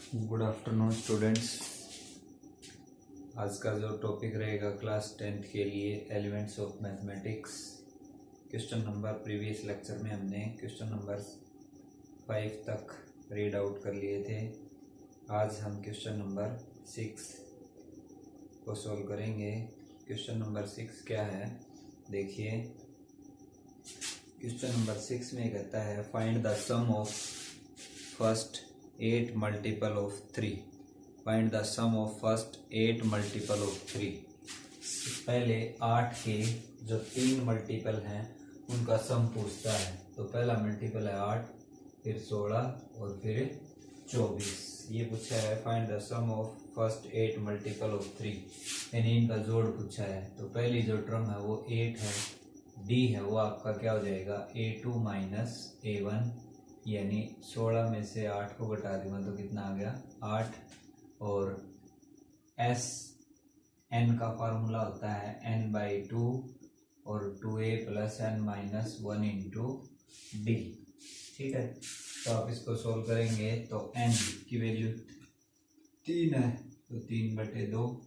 Good afternoon students. आज का जो टॉपिक रहेगा क्लास 10th के लिए elements of mathematics. Question number previous lecture में हमने क्वेश्चन नंबर 5 तक रीड आउट कर लिए थे। आज हम क्वेश्चन नंबर 6 को सॉल्व करेंगे। क्वेश्चन नंबर 6 क्या है देखिए। क्वेश्चन नंबर 6 में कहता है find the sum of first 8 multiple of 3। Find the sum of first 8 multiple of 3। पहले 8 के जो 3 मल्टीपल हैं उनका सम पूछता है। तो पहला मल्टीपल है 8, फिर 16 और फिर 24। ये पूछा है find the sum of first 8 multiple of 3, यानी इनका जोड़ पूछा है। तो पहली जो टर्म है वो 8 है, डी है वो आपका क्या हो जाएगा A2 माइनस A1, यानी 16 में से 8 को घटा दूंगा तो कितना आ गया 8। और एस एन का फार्मूला होता है n/2 और 2a plus n minus 1 into D. ठीक है, तो आप इसको सोल्व करेंगे तो n की वैल्यू 3 है तो 3/2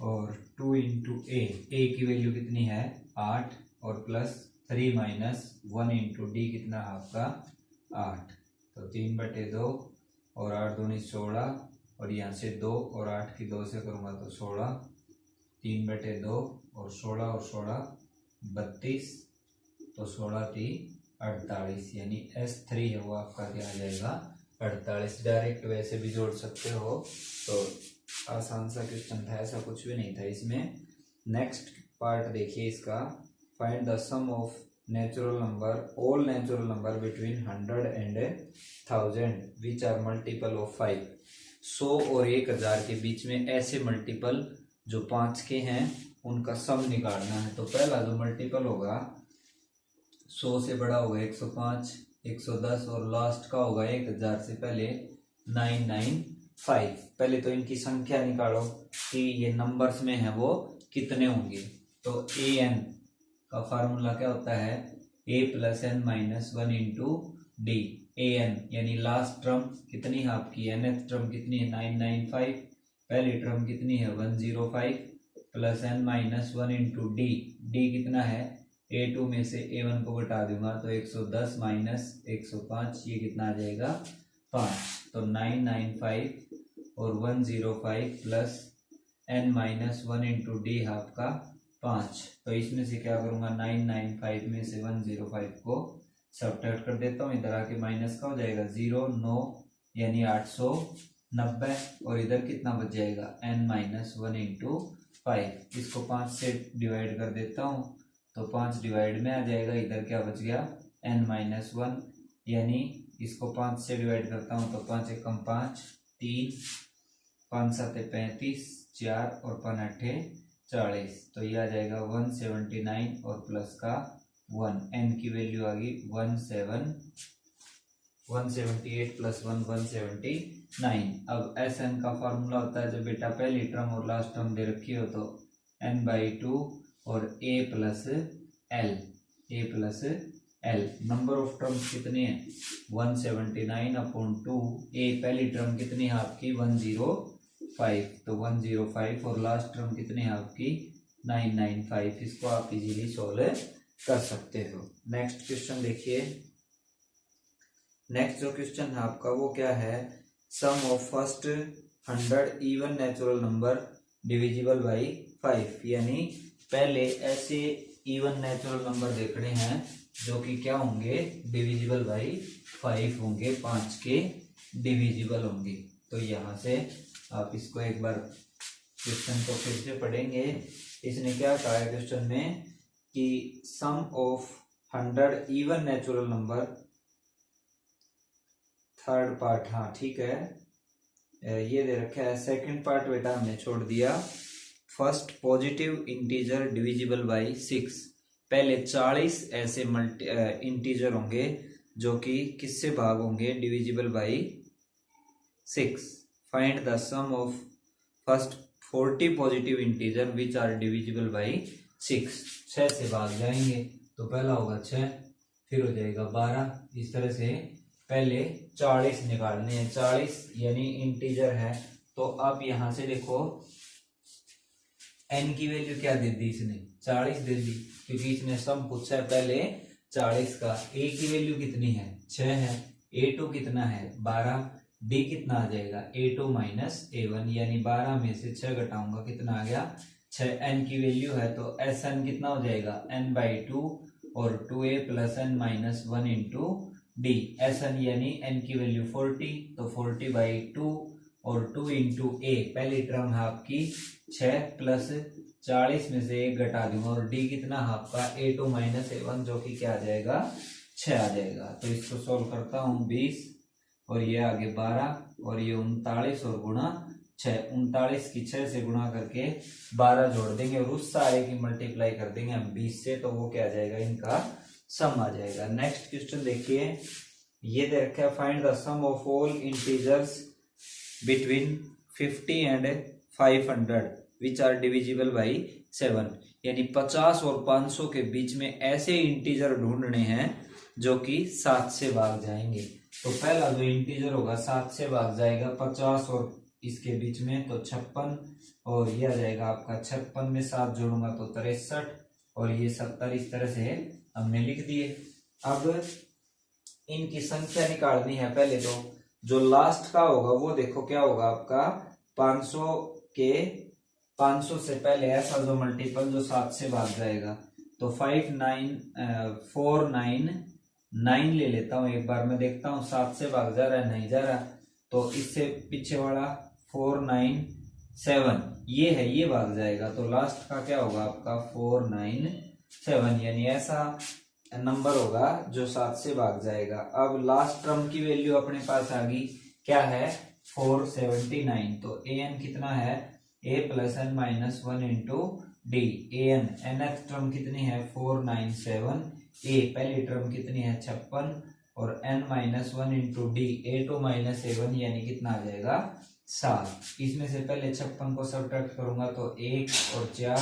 और 2 इंटू a की वैल्यू कितनी है 8 और प्लस 3 माइनस 1 इंटू डी कितना आपका 8। तो 3/2 और 8 दूनी 16 और यहाँ से 2 और 8 की 2 से करूँगा तो 16, 3/2 और 16 32, तो 16 3 48, यानी S3 है वो आपका क्या आ जाएगा 48। डायरेक्ट वैसे भी जोड़ सकते हो, तो आसान सा क्वेश्चन था, ऐसा कुछ भी नहीं था इसमें। नेक्स्ट पार्ट देखिए इसका, find the sum of natural number all natural number between 100 and 1000 which are multiple of 5। 100 और 1000 के बीच में ऐसे मल्टीपल जो 5 के हैं उनका सम निकालना है। तो पहला जो मल्टीपल होगा 100 से बड़ा होगा 105, 110 और लास्ट का होगा 1000 से पहले 995। पहले तो इनकी संख्या निकालो कि ये नंबर्स में है वो कितने होंगे। तो an का फार्मूला क्या होता है a plus n minus 1 into D. an यानी लास्ट टर्म कितनी है आपकी, nth टर्म कितनी है 995, पहली टर्म कितनी है 105 plus n minus 1 into D. D कितना है a2 में से a1 को घटा दूंगा तो 110 माइनस 105, ये कितना आ जाएगा 5। तो 995 और 105 plus n minus 1 into D है आपका 5। तो इसमें से क्या करूंगा 995 में से 105 को सब्ट्रैक्ट कर देता हूँ, इधर आके माइनस का हो जाएगा 0 9 यानी 890 और इधर कितना बच जाएगा n माइनस 1 इंटू 5। इसको 5 से डिवाइड कर देता हूँ तो 5 डिवाइड में आ जाएगा, इधर क्या बच गया n माइनस 1, यानी इसको 5 से डिवाइड करता हूँ तो 5 एकम 5, 3 5 7 35, 4 और 5 8 40, तो ये आ जाएगा 179 और प्लस का 1, n की वैल्यू आ गई 178 प्लस 1 179। अब Sn का फॉर्मूला होता है जब बेटा पहली टर्म और लास्ट टर्म दे रखी हो तो n/2 और a plus l। Number of terms कितने हैं 179 अपॉन 2, a पहली टर्म कितनी है आपकी 105, तो 105 और लास्ट टर्म कितने हैं आपकी 995। इसको आप इजीली सोल्व कर सकते हो। नेक्स्ट क्वेश्चन देखिए। नेक्स्ट जो क्वेश्चन है आपका वो क्या है, sum of first 100 even natural number divisible by 5, यानी पहले ऐसे इवन नेचुरल नंबर देखने हैं जो कि क्या होंगे डिविजिबल बाई 5 होंगे, 5 के डिविजिबल होंगे। तो यहाँ से आप इसको एक बार क्वेश्चन को फिर से पढ़ेंगे। इसने क्या कहा है क्वेश्चन में कि sum of 100 even natural number, third part, हाँ ठीक है ये दे रखा है। सेकंड पार्ट बेटा हमने छोड़ दिया, first positive integer divisible by 6। पहले 40 ऐसे इंटीजर होंगे जो कि किससे भाग होंगे divisible by 6। Find the sum of first 40 positive integer which are divisible by 6। 6 से भाग जाएंगे तो पहला होगा 6, फिर हो जाएगा 12, इस तरह से पहले 40 निकालने हैं। 40 यानी इंटीजर है, तो अब यहां से देखो n की वैल्यू क्या दे दी इसने, 40 दे दी, क्योंकि इसने सम पूछा है पहले 40 का। a की वैल्यू कितनी है, 6 है। a2 कितना है, 12। d कितना आ जाएगा, a2 माइनस a1, यानी 12 में से 6 घटाऊंगा कितना आ गया, 6। n की वैल्यू है तो Sn कितना हो जाएगा, n/2 और 2a plus n minus 1 into D. Sn यानी n की वैल्यू 40, तो 40/2 और 2 इंटू ए, पहली टर्म है आपकी 6 प्लस 40 में से 1 घटा दूंगा, और डी कितना है आपका a2 माइनस a1, जो कि क्या आ जाएगा, 6 आ जाएगा। तो इसको सोल्व करता हूँ, 20 और ये आगे 12 और ये 39 और गुणा 6, 39 की 6 से गुणा करके 12 जोड़ देंगे और उस सारे की मल्टीप्लाई कर देंगे हम 20 से, तो वो क्या आ जाएगा, इनका सम आ जाएगा। नेक्स्ट क्वेश्चन देखिए, ये दे रखा है find the sum of all integers between 50 and 500 which are divisible by 7, यानी 50 और 500 के बीच में ऐसे इंटीजर ढूंढने हैं जो कि 7 से भाग जाएंगे। तो पहला जो इंटीजर होगा 7 से भाग जाएगा, 50 और इसके बीच में, तो 56, और ये आ जाएगा आपका 56 में 7 जोड़ूंगा तो 63, और ये 70। इस तरह से हमने लिख दिए। अब इनकी संख्या निकालनी है। पहले तो जो लास्ट का होगा वो देखो क्या होगा आपका, 500 से पहले ऐसा जो मल्टीपल जो 7 से भाग जाएगा, तो 499 ले लेता हूँ एक बार, मैं देखता हूँ 7 से भाग जा रहा है, नहीं जा रहा, तो इससे पीछे वाला 497 ये है, ये भाग जाएगा, तो लास्ट का क्या होगा आपका 497, यानी ऐसा नंबर होगा जो 7 से भाग जाएगा। अब लास्ट टर्म की वैल्यू अपने पास आ गई, क्या है 479, तो an कितना है, a plus n minus 1 into D. an nth term कितनी है 497, a पहली टर्म कितनी है 56, और n minus 1 into D, a2 minus a1, यानी कितना आ जाएगा 7। इसमें से पहले 56 को सब्ट्रैक्ट करूंगा तो 1 और 4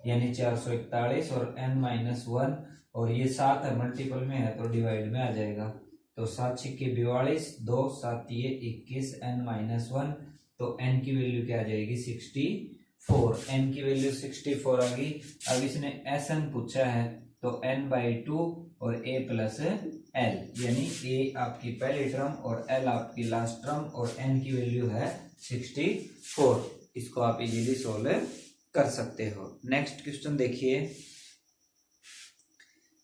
यानी 441, और n माइनस 1, और ये 7 है मल्टीपल में है तो डिवाइड में आ जाएगा, तो 7 छिक्के 42, 2 7 21, n माइनस 1, तो n की वैल्यू क्या आ जाएगी 64, n की वैल्यू 64 आ गई। अब इसने Sn पूछा है तो n/2 और a प्लस l, यानी a आपकी पहली टर्म और l आपकी लास्ट टर्म, और n की वैल्यू है 64। इसको आप इजीली सोल्व कर सकते हो। नेक्स्ट क्वेश्चन देखिए,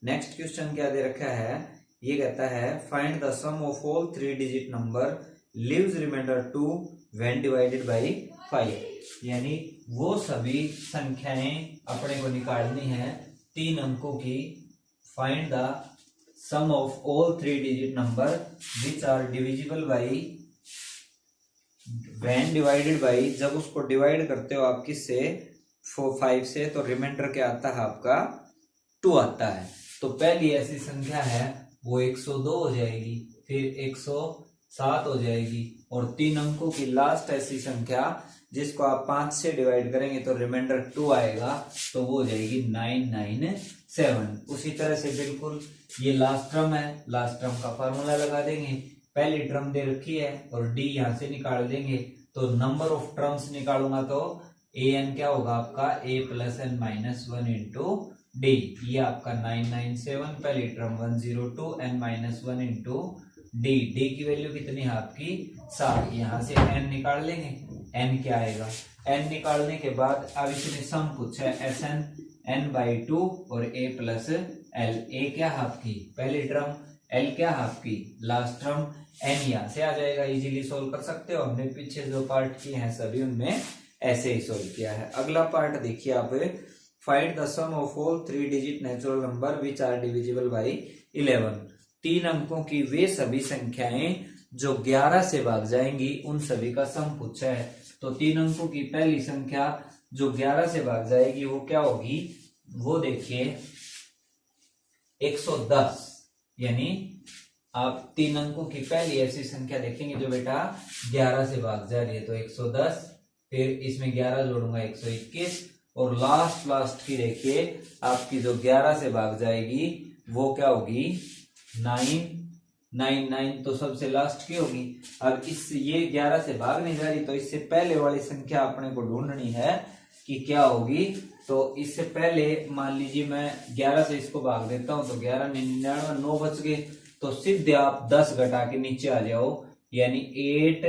नेक्स्ट क्वेश्चन क्या दे रखा है, ये कहता है find the sum of all 3 digit number leaves remainder 2 when divided by 5, यानी वो सभी संख्याएं अपने को निकालनी है 3 अंकों की। Find the sum of all 3 digit number which are divisible by when divided by, जब उसको डिवाइड करते हो आप किससे 5 से, तो रिमाइंडर क्या आता है आपका 2 आता है। तो पहली ऐसी संख्या है वो 102 हो जाएगी, फिर 107 हो जाएगी, और 3 अंकों की लास्ट ऐसी संख्या जिसको आप 5 से डिवाइड करेंगे तो रिमाइंडर 2 आएगा, तो वो हो जाएगी 997। उसी तरह से बिल्कुल ये लास्ट टर्म है, लास्ट टर्म का फॉर्मूला लगा देंगे, पहली टर्म दे रखी है और डी यहाँ से निकाल देंगे, तो नंबर ऑफ टर्म्स निकालूंगा तो an क्या होगा आपका a plus n minus 1 into D, ये आपका 997, पहली term 102, n minus 1 into D, D की वैल्यू कितनी है आपकी 7, यहाँ से n निकाल लेंगे, n क्या आएगा, n निकालने के बाद अब इसने सम पूछा है Sn n/2 और a प्लस l, a क्या है आपकी पहली टर्म, l क्या है आपकी लास्ट टर्म, n यहाँ से आ जाएगा, इजीली सोल्व कर सकते हो। हमने पीछे जो पार्ट किए हैं सभी उनमें ऐसे ही सोल्व किया है। अगला पार्ट देखिए आप, find the sum of all 3 digit natural number which are divisible by 11, 3 अंकों की वे सभी संख्याएं जो 11 से भाग जाएंगी उन सभी का सम पूछा है। तो 3 अंकों की पहली संख्या जो 11 से भाग जाएगी वो क्या होगी, वो देखिए 110, यानी आप 3 अंकों की पहली ऐसी संख्या देखेंगे जो बेटा 11 से भाग जा रही है, तो 110, फिर इसमें 11 जोड़ूंगा 121, और लास्ट की देखिए आपकी जो 11 से भाग जाएगी वो क्या होगी 9 9 तो सबसे लास्ट की होगी। अब इस ये 11 से भाग नहीं जा रही, तो इससे पहले वाली संख्या अपने को ढूंढनी है कि क्या होगी। तो इससे पहले मान लीजिए मैं 11 से इसको भाग देता हूं, तो 11 99 9 बच गए। तो सीधे आप 10 घटा के नीचे आ जाओ, यानी 8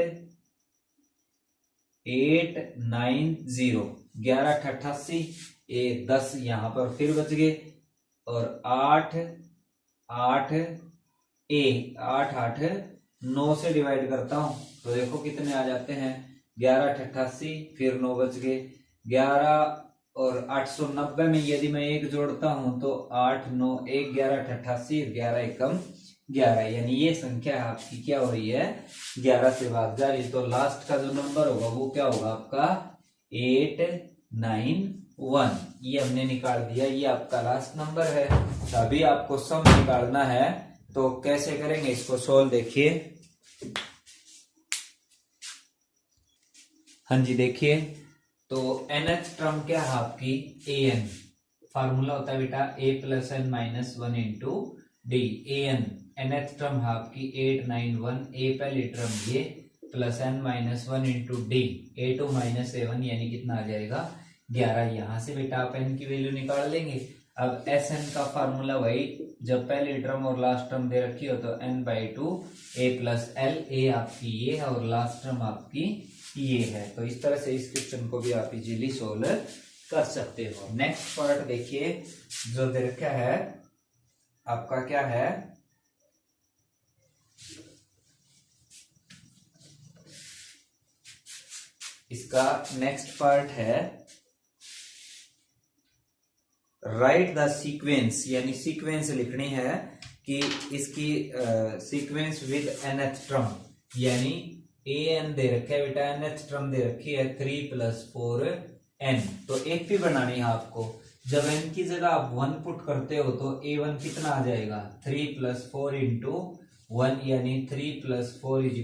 8 9 0, 11 88, 10 यहां पर फिर बच गए, और 8 8 8 8 9 से डिवाइड करता हूं तो देखो कितने आ जाते हैं, 11 88, फिर 9 बच गए, 11 और 890 में यदि मैं एक जोड़ता हूं तो 8 9 1 11 88, 11 एकम 11, यानी ये संख्या आपकी क्या हो रही है, 11 से भाग जा रही। तो लास्ट का जो नंबर होगा वो क्या होगा आपका 891, ये हमने निकाल दिया, ये आपका लास्ट नंबर है। अभी आपको सम निकालना है, तो कैसे करेंगे इसको सोल्व, देखिए। हाँ जी देखिए, तो nth टर्म क्या है आपकी an, फार्मूला होता है बेटा a plus n minus 1 into D. an nth term है आपकी 891, a पहली टर्म ये plus n minus 1 into D, a2 minus a1, यानी कितना आ जाएगा 11। यहां से बेटा आप n की वैल्यू निकाल लेंगे। अब Sn का फार्मूला वही, जब पहली टर्म और लास्ट टर्म दे रखी हो तो n/2 a plus L, a आपकी ये है और लास्ट टर्म आपकी ये है। तो इस तरह से इस क्वेश्चन को भी आप इजीली सोल्व कर सकते हो। नेक्स्ट पार्ट देखिए, जो दे रखा है आपका क्या है, इसका नेक्स्ट पार्ट है राइट द सीक्वेंस, यानी सीक्वेंस लिखनी है कि इसकी सीक्वेंस विद nth टर्म, यानी an दे रखा है बेटा, nth टर्म दे रखी है 3 + 4n, तो AP बनानी है आपको। जब n की जगह आप 1 पुट करते हो तो a1 कितना आ जाएगा 3 + 4 इंटू 1, यानी 3 + 4 =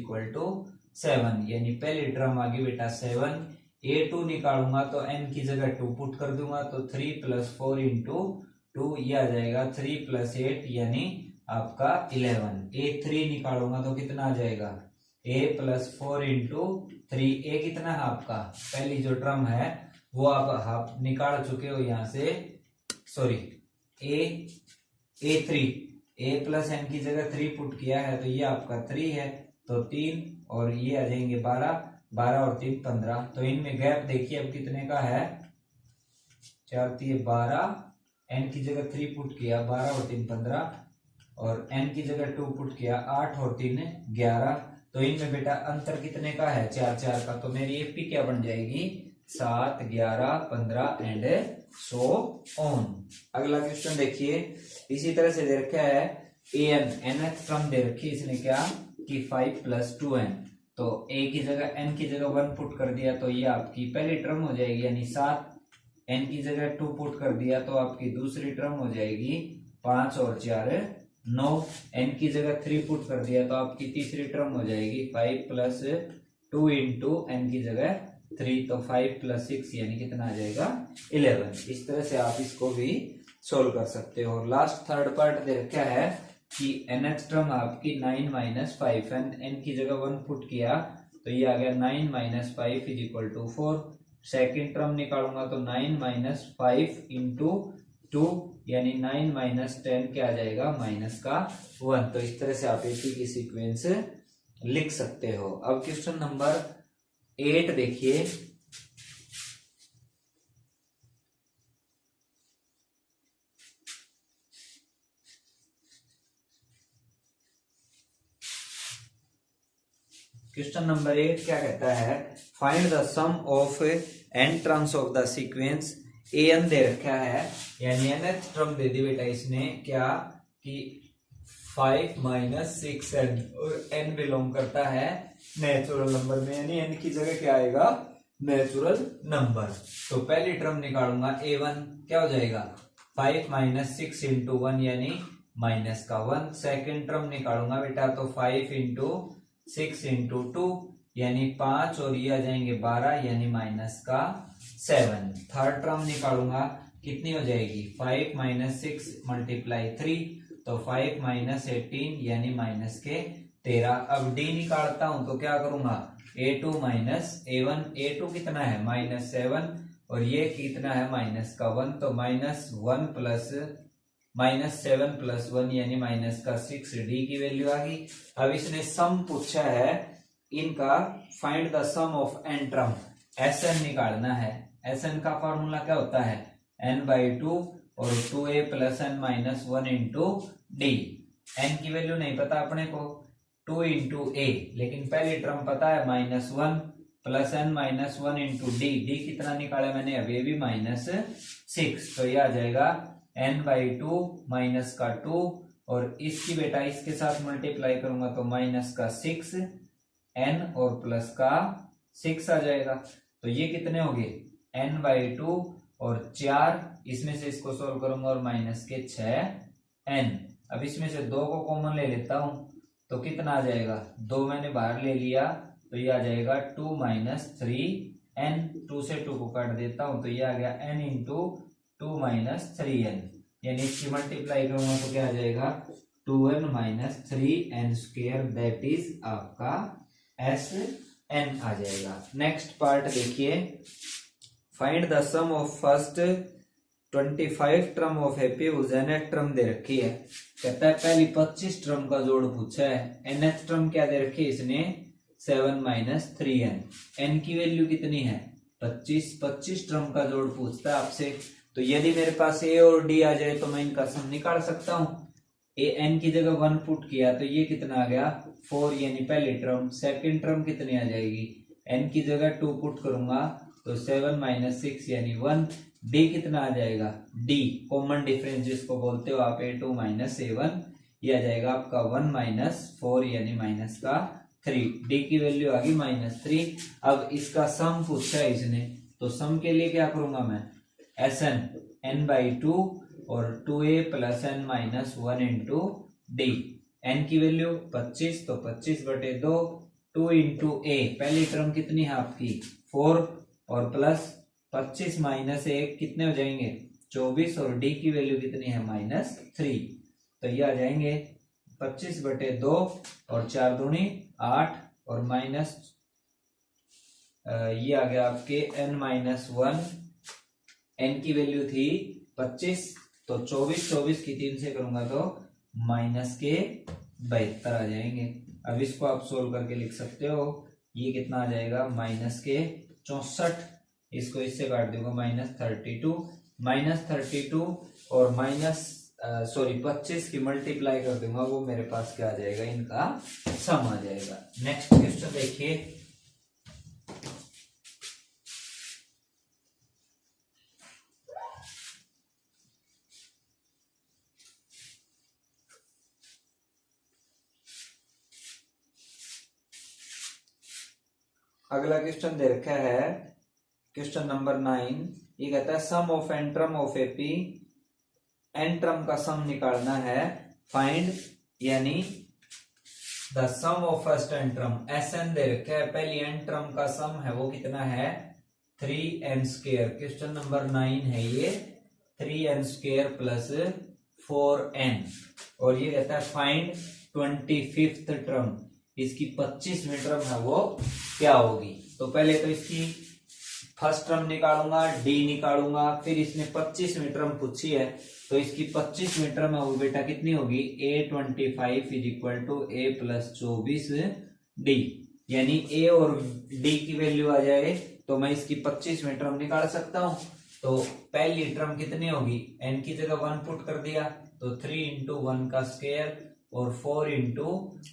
7, यानी पहली टर्म आ गई बेटा 7। a2 निकालूंगा तो n की जगह 2 पुट कर दूंगा, तो 3 + 4 इंटू 2, ये आ जाएगा 3 + 8, यानी आपका 11। a3 निकालूंगा तो कितना आ जाएगा a + 4 इंटू 3, a कितना है आपका, पहली जो टर्म है वो आप निकाल चुके हो यहाँ से, sorry a3, a plus n की जगह 3 पुट किया है तो ये आपका 3 है, तो 3 और ये आ जाएंगे 12, 12 और 3 15, तो इनमें गैप देखिए अब कितने का है, 4 3 12, n की जगह 3 पुट किया 12 और 3 15, और n की जगह 2 पुट किया 8 और 3 11, तो इनमें बेटा अंतर कितने का है 4 4 का, तो मेरी एपी क्या बन जाएगी 7 11 15 एंड सो ऑन। अगला क्वेश्चन देखिए, इसी तरह से दे रखा है an, nth टर्म दे रखी है इसने क्या कि 5 + 2n, तो a की जगह n की जगह 1 पुट कर दिया तो ये आपकी पहली टर्म हो जाएगी, यानी 7, n की जगह 2 पुट कर दिया तो आपकी दूसरी टर्म हो जाएगी 5 और 4 9, n की जगह 3 पुट कर दिया तो आपकी तीसरी टर्म हो जाएगी 5 + 2 इंटू n की जगह 3, तो 5 + 6 यानी कितना आ जाएगा 11। इस तरह से आप इसको भी सोल्व कर सकते हो। और लास्ट थर्ड पार्ट दे रखा है कि nth टर्म आपकी 9 - 5, n की जगह 1 पुट किया तो ये आ गया 9 - 5 = 4। सेकेंड टर्म निकालूंगा तो 9 - 5 इंटू 2, यानी 9 - 10 क्या आ जाएगा -1। तो इस तरह से आप एपी की सीक्वेंस लिख सकते हो। अब क्वेश्चन नंबर 8 देखिए, क्वेश्चन नंबर 8 क्या कहता है, find the sum of n terms of the sequence. an दे रखा है, यानी nth टर्म दे दी बेटा इसने क्या कि 5 - 6n, और n बिलोंग करता है नेचुरल नंबर में, यानी n की जगह क्या आएगा नेचुरल नंबर। तो पहली टर्म निकालूंगा a1 क्या हो जाएगा 5 - 6 इंटू 1, यानी -1। सेकेंड टर्म निकालूंगा बेटा तो 5 × 6 × 2, यानी 5 और ये आ जाएंगे 12, यानी -7। थर्ड टर्म निकालूंगा कितनी हो जाएगी 5 - 6 × 3, तो 5 माइनस 18 यानी माइनस के 13। अब डी निकालता हूं तो क्या करूंगा, a2 माइनस a1। a2 कितना है -7 और ये कितना है माइनस का 1, तो -1 प्लस -7 प्लस 1 यानी माइनस का 6। डी की वैल्यू आ गई। अब इसने सम पूछा है इनका, find the sum of n term. Sn निकालना है। Sn का फॉर्मूला क्या होता है, n/2 और 2a plus n minus 1 into D. n की वैल्यू नहीं पता अपने को, 2 इंटू a, लेकिन पहली टर्म पता है -1 plus n minus 1 into D. D कितना निकाला मैंने अभी भी -6, तो ये आ जाएगा n/2 माइनस का 2 और इसकी बेटा इसके साथ मल्टीप्लाई करूंगा तो माइनस का 6 n और प्लस का 6 आ जाएगा। तो ये कितने हो गए n/2 और 4, इसमें से इसको सोल्व करूंगा और माइनस के 6n। अब इसमें से 2 को कॉमन ले लेता हूं तो कितना आ जाएगा, 2 मैंने बाहर ले लिया तो ये आ जाएगा 2 माइनस 3n। 2 से 2 को काट देता हूं तो ये आ गया n इंटू 2 माइनस 3n, यानी इसकी मल्टीप्लाई करूंगा तो क्या आ जाएगा 2n minus 3n square, that is आपका Sn आ जाएगा। नेक्स्ट पार्ट देखिए, find the sum of first 25 term of APs. nth term दे रखी है, कहता है पहली 25 टर्म का जोड़ पूछा है। nth टर्म क्या दे रखी है इसने, 7 माइनस 3n। n की वैल्यू कितनी है 25। 25 टर्म का जोड़ पूछता है आपसे, तो यदि मेरे पास a और d आ जाए तो मैं इनका सम निकाल सकता हूं। n की जगह 1 पुट किया तो ये कितना आ गया 4, यानी पहली टर्म। सेकंड टर्म कितनी आ जाएगी, n की जगह 2 पुट करूंगा तो 7 माइनस 6 यानी 1। d कितना आ जाएगा, d कॉमन डिफरेंस जिसको बोलते हो आप, a2 माइनस a1, ये आ जाएगा आपका 1 माइनस 4 यानी माइनस का 3। d की वैल्यू आ गई -3। अब इसका सम पूछा है इसने, तो सम के लिए क्या करूंगा मैं, Sn n/2 और 2a plus n minus 1 into D. n की वैल्यू 25 तो 25/2, 2 इंटू a, पहली टर्म कितनी है आपकी 4 और प्लस 25 माइनस 1 कितने हो जाएंगे 24 और d की वैल्यू कितनी है -3, तो ये आ जाएंगे 25/2 और 4 दूनी 8 और माइनस ये आ गया आपके n माइनस 1। n की वैल्यू थी 25 तो 24 की 3 से करूंगा तो माइनस के 72 आ जाएंगे। अब इसको आप सोल्व करके लिख सकते हो, ये कितना आ जाएगा माइनस के 64, इसको इससे काट दूंगा -32 और सॉरी 25 की मल्टीप्लाई कर दूंगा, वो मेरे पास क्या आ जाएगा, इनका सम आ जाएगा। नेक्स्ट क्वेश्चन देखिए, अगला क्वेश्चन दे रखा है क्वेश्चन नंबर 9। ये कहता है sum of n term of AP. N term का सम निकालना है, फाइंड यानी the sum of first n term. Sn दे रखा है, पहली एन टर्म का सम है वो कितना है 3n स्क्वायर। क्वेश्चन नंबर 9 है ये, 3n स्क्वायर प्लस 4n। और ये कहता है फाइंड 25th टर्म, इसकी 25वीं टर्म है वो क्या होगी। तो पहले तो इसकी फर्स्ट टर्म निकालूंगा, डी निकालूंगा, फिर इसने 25वीं टर्म पूछी है तो इसकी 25वीं टर्म है वो बेटा कितनी होगी, a25 is equal to a plus 24d, यानी a और d की वैल्यू आ जाए तो मैं इसकी 25वीं टर्म निकाल सकता हूं। तो पहली टर्म कितनी होगी, n की जगह 1 पुट कर दिया तो 3 इंटू 1 का स्क्वायर और 4 इंटू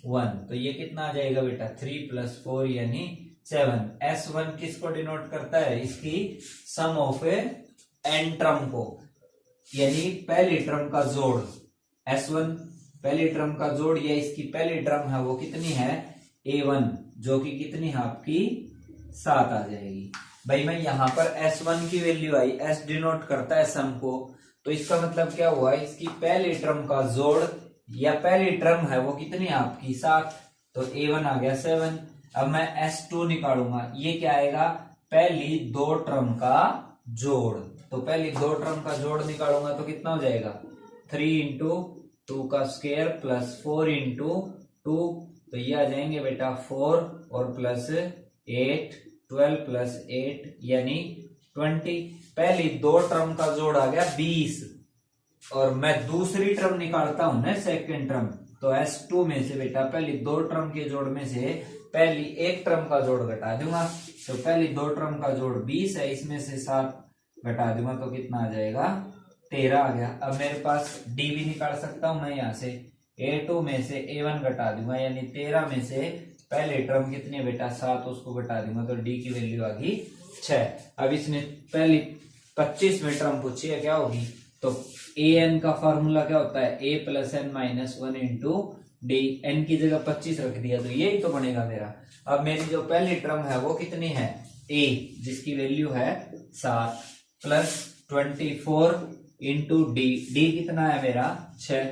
1, तो ये कितना आ जाएगा बेटा 3 प्लस 4 यानी 7। S1 किसको डिनोट करता है, इसकी सम ऑफ एन टर्म को, यानी पहली टर्म का जोड़। S1 पहली टर्म का जोड़, या इसकी पहली टर्म है वो कितनी है A1, जो कि कितनी है आपकी 7 आ जाएगी। भाई मैं यहाँ पर S1 की वैल्यू आई, S डिनोट करता है सम को, तो इसका मतलब क्या हुआ, इसकी पहली टर्म का जोड़ या पहली टर्म है वो कितनी है आपकी 7, तो A1 आ गया 7। अब मैं S2 निकालूंगा, ये क्या आएगा, पहली 2 टर्म का जोड़। तो पहली 2 टर्म का जोड़ निकालूंगा तो कितना हो जाएगा 3 इंटू 2 का स्क्वायर प्लस 4 इंटू 2, तो ये आ जाएंगे बेटा 4 और प्लस 8, 12 प्लस 8 यानी 20। पहली दो टर्म का जोड़ आ गया 20 और मैं दूसरी टर्म निकालता हूं ना सेकंड टर्म, तो S2 में से बेटा पहली दो टर्म के जोड़ में से पहली एक टर्म का जोड़ घटा दूंगा। तो पहली दो टर्म का जोड़ 20 है, इसमें से 7 घटा दूंगा तो कितना आ जाएगा 13 आ गया। अब मेरे पास डी भी निकाल सकता हूं मैं, यहाँ से A2 में से A1 घटा दूंगा यानी 13 में से पहले टर्म कितनी है बेटा 7, उसको घटा दूंगा तो डी की वैल्यू आ गई 6। अब इसने पहली 25 में टर्म पूछी है क्या होगी, तो an का फॉर्मूला क्या होता है a plus n minus 1 into D, n की जगह 25 रख दिया तो यही तो बनेगा मेरा। अब मेरी जो पहली टर्म है वो कितनी है a, जिसकी वैल्यू है 7 प्लस 24 इंटू डी, डी कितना है मेरा 6,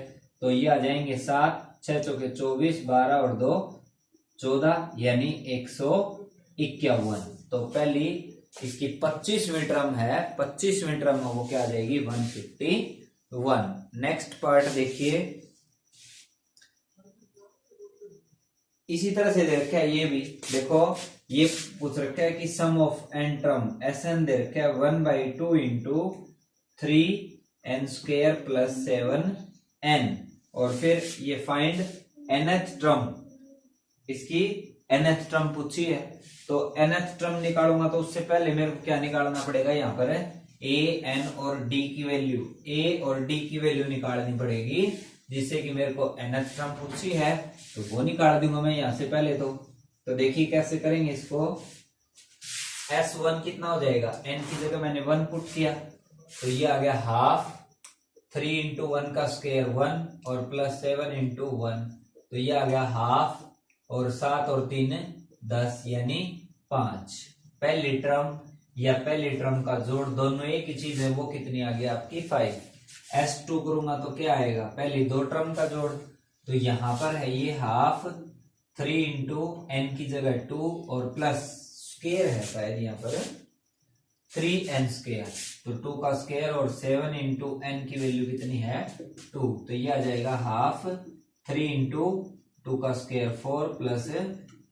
तो ये आ जाएंगे 7, 6 चौके 24, 12 और 2 14 यानी 151। तो पहली इसकी 25वीं टर्म है, 25वीं टर्म वो क्या आ जाएगी 151। नेक्स्ट पार्ट देखिए, इसी तरह से दे रखा है ये भी, देखो ये पूछ रखा है कि sum of n term S n दे रखा है 1/2 इंटू 3n² प्लस 7n, और फिर ये फाइंड nth टर्म, इसकी nth टर्म पूछी है तो nth टर्म निकालूंगा तो उससे पहले मेरे को क्या निकालना पड़ेगा, यहाँ पर a n और d की वैल्यू, a और d की वैल्यू निकालनी पड़ेगी, जिससे कि मेरे को nth टर्म पूछी है तो वो निकाल दूंगा मैं यहाँ से पहले। तो देखिए कैसे करेंगे इसको, S1 कितना हो जाएगा, n की जगह मैंने 1 पुट किया तो ये आ गया हाफ, 3 इंटू 1 का स्क्वायर 1 और प्लस 7 इंटू 1, तो ये आ गया हाफ, और 7 और 3 10 यानी 5। पहली टर्म या पहली टर्म का जोड़ दोनों एक ही चीज है, वो कितनी आ गई आपकी 5। S2 करूंगा तो क्या आएगा, पहली दो टर्म का जोड़, तो यहाँ पर है ये हाफ, 3 इंटू एन की जगह 2 और प्लस स्क्वायर है शायद यहाँ पर 3n², तो 2 का स्क्वायर और 7 इंटू एन की वैल्यू कितनी है 2, तो ये आ जाएगा हाफ, 3 इंटू 2 का स्क्वायर 4 प्लस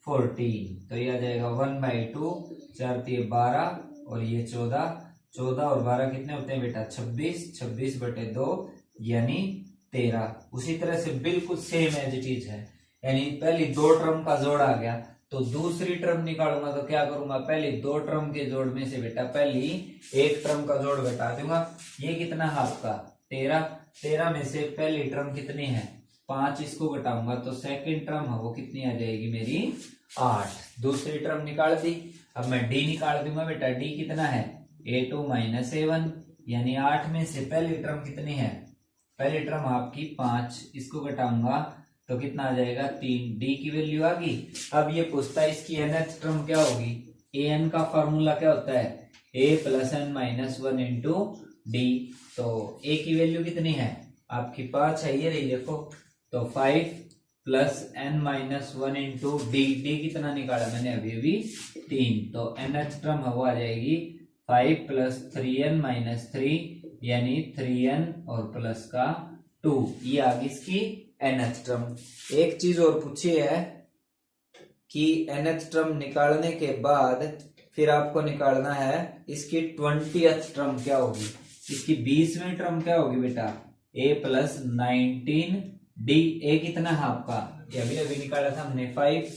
14, तो ये आ जाएगा 1/2, 4 3 12 और ये 14, 14 और 12 कितने होते हैं बेटा 26, 26/2 यानी 13। उसी तरह से बिल्कुल सेम एज इट इज है, यानी पहली दो टर्म का जोड़ आ गया तो दूसरी टर्म निकालूंगा तो क्या करूंगा, पहली दो टर्म के जोड़ में से बेटा पहली एक टर्म का जोड़ घटा दूंगा। ये कितना हाफ का 13, 13 में से पहली टर्म कितनी है 5, इसको घटाऊंगा तो सेकंड टर्म है वो कितनी आ जाएगी मेरी 8। दूसरी टर्म निकाल दी, अब मैं डी निकाल दूंगा बेटा, डी कितना है A2 माइनस A1 यानी 8 में से पहली टर्म कितनी है, पहली टर्म आपकी 5, इसको घटाऊंगा तो कितना आ जाएगा 3, डी की वैल्यू आ गई। अब ये पूछता है इसकी nth टर्म क्या होगी, an का फॉर्मूला क्या होता है a plus n minus 1 into D, तो a की वैल्यू कितनी है आपकी 5 है, ये रही देखो, तो 5 plus n minus 1 into D, D कितना निकाला मैंने अभी 3, तो nth टर्म वो आ जाएगी 5 प्लस 3n माइनस 3 यानी 3n और प्लस का 2, ये आ गई इसकी nth टर्म। एक चीज और पूछी है कि nth टर्म निकालने के बाद फिर आपको निकालना है इसकी 20th टर्म क्या होगी, इसकी 20वीं टर्म क्या होगी बेटा a प्लस 19 d, a कितना है आपका, ये अभी अभी निकाला था हमने 5,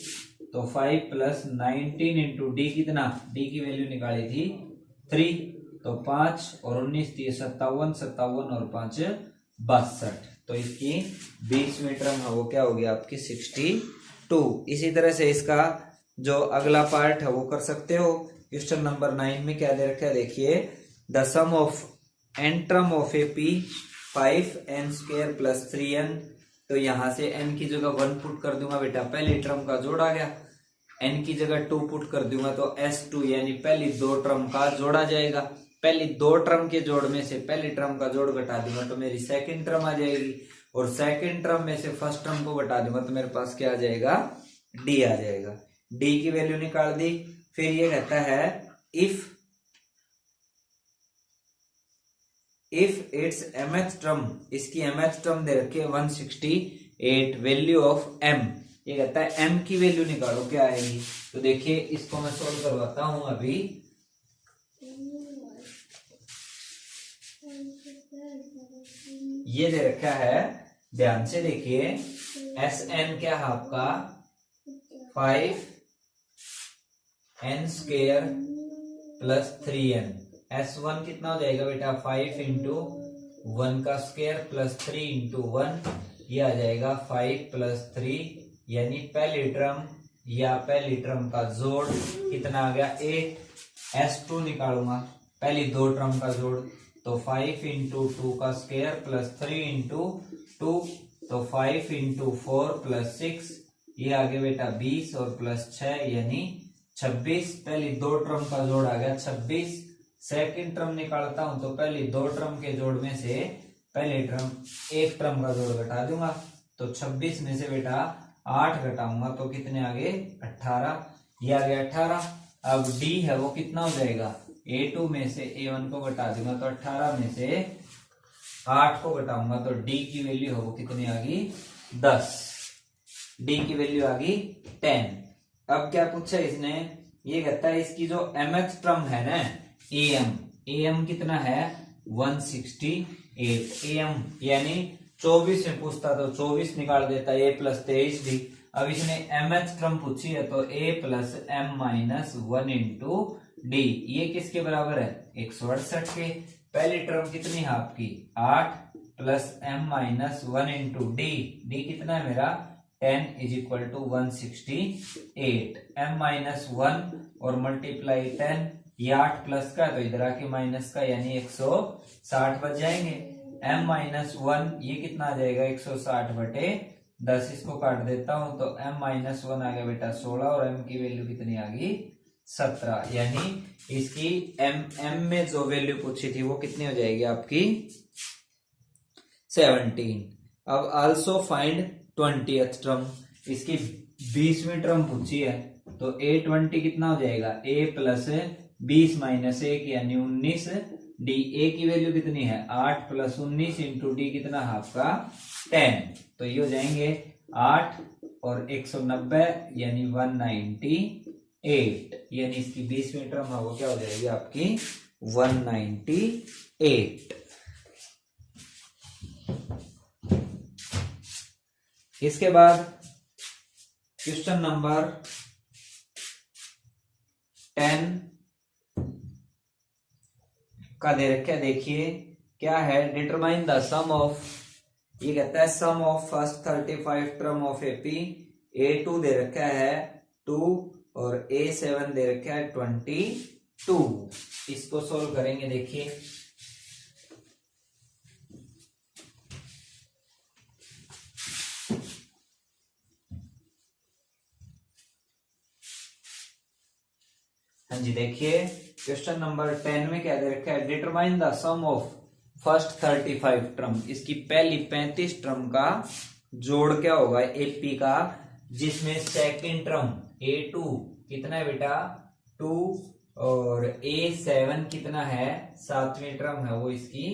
तो 5 प्लस 19 इंटू डी कितना, डी की वैल्यू निकाली थी 3, तो 5 और 19 थी 57, 57 और 5 62, तो इसकी 20वीं टर्म है वो क्या होगी आपकी 62। इसी तरह से इसका जो अगला पार्ट है वो कर सकते हो। क्वेश्चन नंबर 9 में क्या दे रखा है देखिए, the sum of n term of A P 5n² plus 3n, तो यहाँ से n की जगह 1 पुट कर दूंगा बेटा, पहली टर्म का जोड़ आ गया, n की जगह 2 पुट कर दूंगा तो S2 यानी पहली दो टर्म का जोड़ आ जाएगा, पहली दो टर्म के जोड़ में से पहली टर्म का जोड़ घटा दूंगा तो मेरी सेकंड टर्म आ जाएगी, और सेकंड टर्म में से फर्स्ट टर्म को घटा दूंगा तो मेरे पास क्या आ जाएगा डी आ जाएगा। डी की वैल्यू निकाल दी, फिर ये कहता है इफ इट्स mth टर्म, इसकी mth टर्म दे रखी है 168, वैल्यू ऑफ m, ये कहता है m की वैल्यू निकालो क्या आएगी। तो देखिए इसको मैं सोल्व करवाता हूं अभी। ये दे रखा है, ध्यान से देखिए, Sn क्या है आपका 5n² प्लस 3n। S1 कितना हो जाएगा बेटा 5 इंटू 1 का स्क्वायर प्लस 3 इंटू 1, ये आ जाएगा 5 प्लस 3, यानी पहली टर्म या पहली टर्म का जोड़ कितना आ गया 8। S2 निकालूंगा, पहली दो टर्म का जोड़, तो 5 इंटू 2 का स्क्वायर प्लस 3 इंटू 2, तो 5 इंटू 4 प्लस 6, ये आ गया बेटा 20 और प्लस 6 यानी 26। पहली दो टर्म का जोड़ आ गया 26। सेकंड टर्म निकालता हूं तो पहली दो टर्म के जोड़ में से पहली टर्म एक टर्म का जोड़ घटा दूंगा, तो 26 में से बेटा 8 घटाऊंगा तो कितने आगे 18, ये आ गया 18। अब D है वो कितना हो जाएगा, A2 में से A1 को घटा दूंगा तो 18 में से 8 को घटाऊंगा तो D की वैल्यू है वो कितनी आ गई 10, D की वैल्यू आ गई 10। अब क्या पूछा इसने, ये कहता है इसकी जो mth टर्म है ना am कितना है 168, am यानी 24 में पूछता तो 24 निकाल देता a प्लस 23d। अब इसने mth टर्म पूछी है तो a plus m minus 1 into D, ये किसके बराबर है 168 के। पहली टर्म कितनी है आपकी 8 plus m minus 1 into D, D कितना है मेरा 10 is equal to 168, m minus 1 और मल्टीप्लाई 10, ये 8 प्लस का तो इधर आके माइनस का यानी 160 बच जाएंगे। m माइनस 1 ये कितना आ जाएगा 160 बटे 10, इसको काट देता हूं तो m माइनस 1 आ गया बेटा 16 और m की वैल्यू कितनी आ गई 17, यानी इसकी m में जो वैल्यू पूछी थी वो कितनी हो जाएगी आपकी 17। अब आल्सो फाइंड 20th टर्म, इसकी 20वीं टर्म पूछी है तो a20 कितना हो जाएगा a प्लस 20 माइनस 1 यानी 19, डी ए की वैल्यू कितनी है 8 प्लस 19 इंटू डी कितना है आपका 10, तो ये हो जाएंगे 8 और 190 यानी 198, यानी इसकी 20वीं टर्म है वो क्या हो जाएगी आपकी 198। इसके बाद क्वेश्चन नंबर 10 का दे रखा है, देखिए क्या है, डिटरमाइन द सम ऑफ, ये कहता है sum of first 35 term of AP, A2 दे रखा है 2 और A7 दे रखा है 22, इसको सोल्व करेंगे। देखिए हाँ जी, देखिए क्वेश्चन नंबर 10 में क्या दे रखा है, determine the sum of first 35 term, इसकी पहली 35 टर्म का जोड़ क्या होगा एपी का, जिसमें सेकंड टर्म A2 कितना है बेटा 2 और A7 कितना है 7वीं टर्म है वो इसकी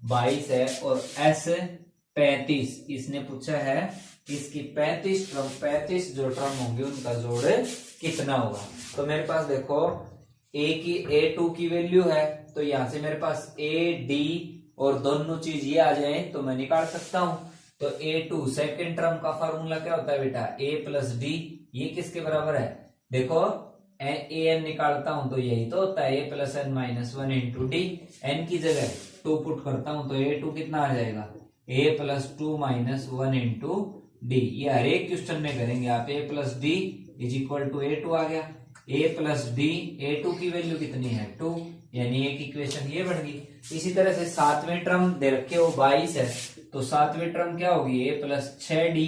22 है, और S35 इसने पूछा है इसकी 35 टर्म, 35 जो टर्म होंगे उनका जोड़ कितना होगा। तो मेरे पास देखो A2 की वैल्यू है तो यहां से मेरे पास A D और दोनों चीज ये आ जाए तो मैं निकाल सकता हूं। तो A2 सेकंड टर्म का फॉर्मूला क्या होता है बेटा A प्लस डी, ये किसके बराबर है, देखो an निकालता हूं तो यही तो होता है A plus n minus 1 into D, n की जगह 2 पुट करता हूं तो A2 कितना आ जाएगा A plus 2 minus 1 into D, ये हर एक क्वेश्चन में करेंगे आप। A plus D is equal to A2 आ गया, A प्लस डी, A2 की वैल्यू कितनी है 2, यानी एक इक्वेशन ये बढ़ गई। इसी तरह से 7वें टर्म दे रखे वो 22 है तो 7वें टर्म क्या होगी A प्लस 6D,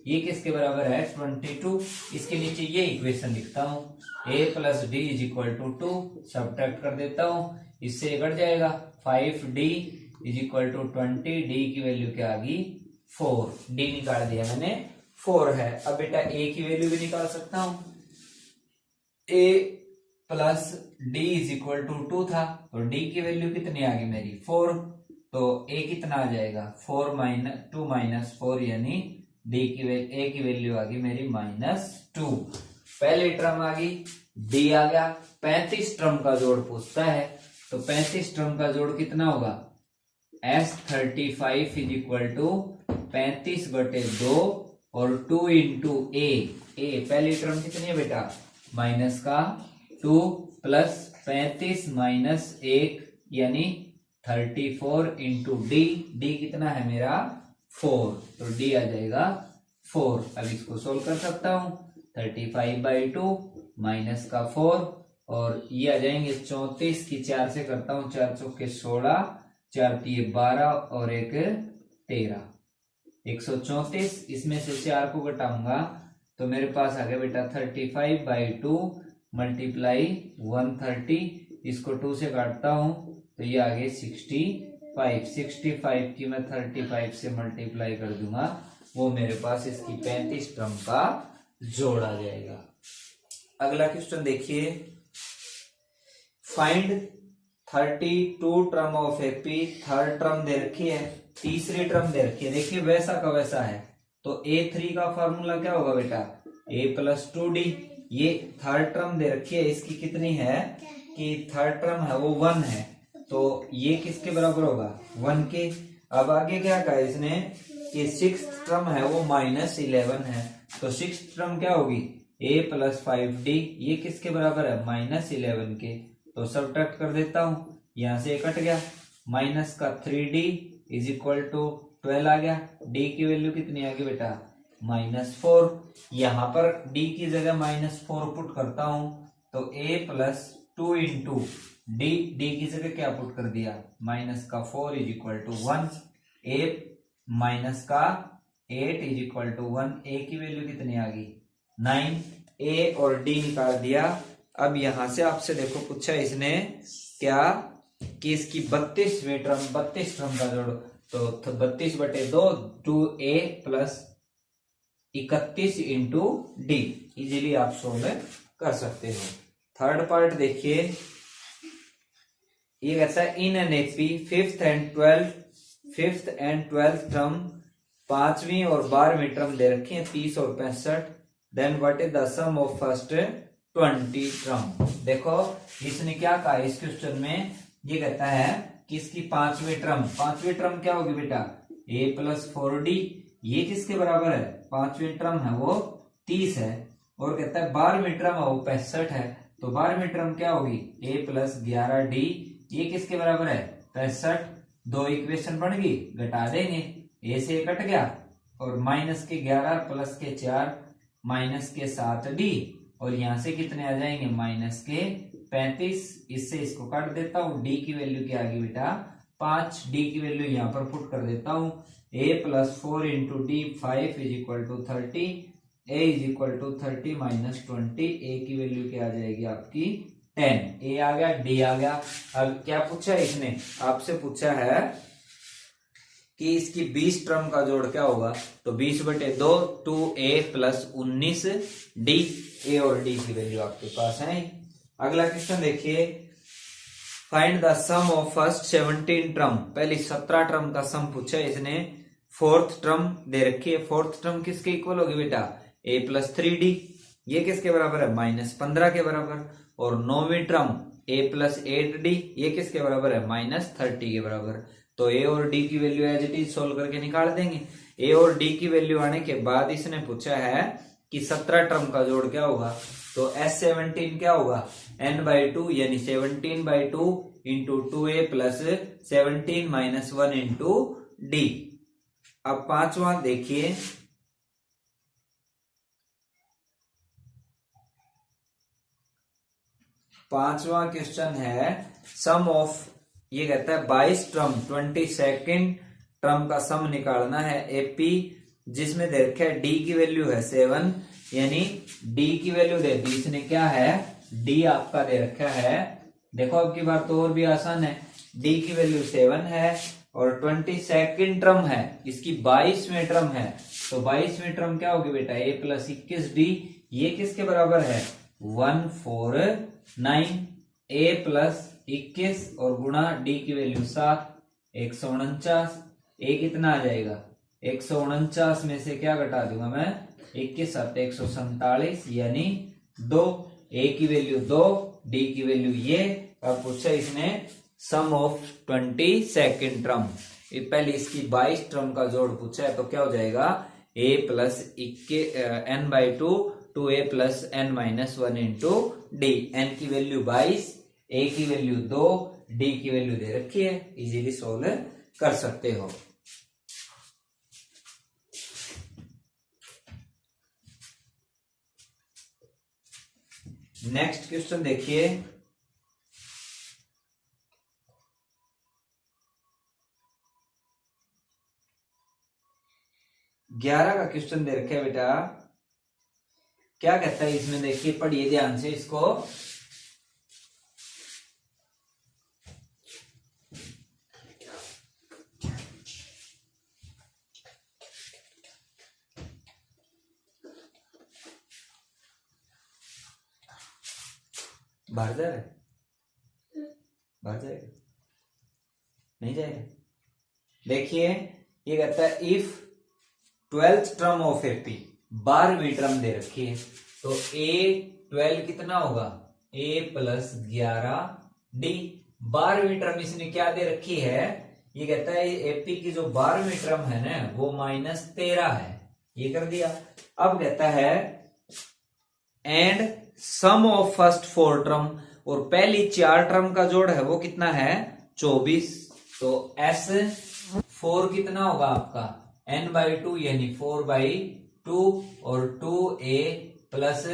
ये किसके बराबर है 22, इसके नीचे ये इक्वेशन लिखता हूं A plus D is equal to 2, subtract कर देता हूं, इससे कट जाएगा 5D is equal to 20, D की वैल्यू क्या आ गई 4, डी निकाल दिया मैंने 4 है। अब बेटा A की वैल्यू भी निकाल सकता हूं, A plus D is equal to 2 था तो डी की वैल्यू कितनी आ गई मेरी 4, तो ए कितना आ जाएगा 2 माइनस 4 यानी डी की ए की वैल्यू आ गई मेरी -2। पहली टर्म आ गई, डी आ गया। 35 टर्म का जोड़ पूछता है, तो 35 टर्म का जोड़ कितना होगा S35 इज इक्वल टू 35/2 और 2 इंटू ए। पहली टर्म कितनी है बेटा -2 प्लस 35 माइनस 1 यानी 34 इंटू डी कितना है मेरा 4, तो डी आ जाएगा 4। अब इसको सोल्व कर सकता हूं, 35/2 माइनस का 4 और ये आ जाएंगे 34 की 4 से करता हूं, 4 चौके 16, 4 तिये 12 और 1 13, 134। इसमें से 4 को घटाऊंगा तो मेरे पास आ गया बेटा 35/2 मल्टीप्लाई 130, इसको 2 से काटता हूं तो ये आ गए 65 की मैं 35 से मल्टीप्लाई कर दूंगा, वो मेरे पास इसकी 35 टर्म का जोड़ आ जाएगा। अगला क्वेश्चन देखिए, find 32 term of AP. Third term दे रखी है, तीसरी टर्म दे रखी है। देखिए वैसा का वैसा है, तो A3 का फॉर्मूला क्या होगा बेटा A+2D। ये थर्ड टर्म दे रखी है, इसकी कितनी है कि थर्ड टर्म है वो 1 है, तो ये किसके बराबर होगा 1 के। अब आगे क्या कहा इसने कि सिक्स टर्म है वो -11 है, तो सिक्स टर्म क्या होगी A+5D। ये किसके बराबर है -11 के, तो सब्ट्रैक्ट कर देता हूं, यहां से कट गया, माइनस का 3D इज इक्वल टू 12 आ गया। D की वैल्यू कितनी आ गई बेटा -4। यहां पर D की जगह -4 पुट करता हूं तो A+2 इंटू डी की जगह क्या पुट कर दिया -4 is equal to 1। A minus का 8 इज इक्वल टू 1। A की वैल्यू कितनी आ गई 9। A और D निकाल दिया। अब यहां से आपसे देखो पूछा इसने क्या कि इसकी 32वीं टर्म 32 टर्म का जोड़, तो 32/2 2A plus 31 into d. Easily आप सोल्व कर सकते हो। थर्ड पार्ट देखिए, ये कहता है in an AP fifth and twelfth term, 5वीं और 12वीं टर्म दे रखी है 30 और 65। Then what is the sum of first 20 term. देखो इसने क्या कहा इस क्वेश्चन में, ये कहता है कि इसकी 5वीं टर्म क्या होगी बेटा A+4D। ये किसके बराबर है 5वीं टर्म है वो 30 है, और कहता है 12वीं टर्म है वो 65 है, तो 12वीं टर्म क्या होगी A+11D। ये किसके बराबर है 65। दो इक्वेशन बन गई, घटा देंगे, A से कट गया और माइनस के 11 प्लस के 4 माइनस के 7D, और यहां से कितने आ जाएंगे माइनस के 35। इससे इसको काट देता हूं, D की वैल्यू क्या आ गई बेटा 5। D की वैल्यू यहां पर पुट कर देता हूं, A+4 into D 5 is equal to 30। A is equal to 30 minus 20। A की वैल्यू क्या आ जाएगी आपकी 10। A आ गया, D आ गया। अब क्या पूछा है इसने, आपसे पूछा है कि इसकी 20 टर्म का जोड़ क्या होगा, तो 20/2 2A प्लस 19D। A और D की वैल्यू आपके पास है। अगला क्वेश्चन देखिए, find the sum of first 17 term. पहली 17 टर्म का सम पूछा है इसने। फोर्थ टर्म दे रखी है, फोर्थ टर्म किसके इक्वल होगी बेटा A+3D। ये किसके बराबर है -15 के बराबर। और 9वीं टर्म A+8D, ये किसके बराबर है -30 के बराबर। तो A और D की value as it is solve करके निकाल देंगे। A और D की वैल्यू आने के बाद इसने पूछा है कि 17 टर्म का जोड़ क्या होगा, तो S17 क्या होगा n/2 यानी 17/2 into 2A plus 17 minus 1 into D। अब पांचवा देखिए, पांचवा क्वेश्चन है सम ऑफ, ये कहता है 22 टर्म 22nd टर्म का सम निकालना है एपी, जिसमें दे रखा है डी की वैल्यू है 7, यानी डी की वैल्यू दे दी इसने क्या है, डी आपका दे रखा है। देखो अब की बार तो और भी आसान है, डी की वैल्यू 7 है और 22nd टर्म है, इसकी 22वीं टर्म है, तो 22वीं टर्म क्या होगी बेटा A प्लस 21D। ये किसके बराबर है 149। A प्लस 21 और गुणा D की वैल्यू 7, 149, ए कितना आ जाएगा 149 में से क्या घटा दूंगा मैं 1 के साथ 147 यानी 2, ए की वैल्यू 2, डी की वैल्यू ये। अब पूछा इसने सम ऑफ 22nd टर्म, पहले इसकी 22 टर्म का जोड़ पूछा है तो क्या हो जाएगा a plus n/2 two a plus n-1 into D. n की वैल्यू 22, a की वैल्यू 2, d की वैल्यू दे रखी है, इजीली सोल्व कर सकते हो। नेक्स्ट क्वेश्चन देखिए, 11 का क्वेश्चन दे रखे बेटा। क्या कहता है इसमें, देखिए पढ़िए ध्यान से इसको। बाहर जा रहा है, बाहर जाएगा नहीं जाएगा। देखिए ये कहता है if 12th term of AP, 12वीं टर्म दे रखी है तो A12 कितना होगा A प्लस 11 डी। 12वीं टर्म इसने क्या दे रखी है, ये कहता है एपी की जो 12वीं टर्म है ना वो -13 है, ये कर दिया। अब कहता है and sum of first 4 term, और पहली 4 टर्म का जोड़ है वो कितना है 24। तो S4 कितना होगा आपका n/2 यानी 4/2 और 2a प्लस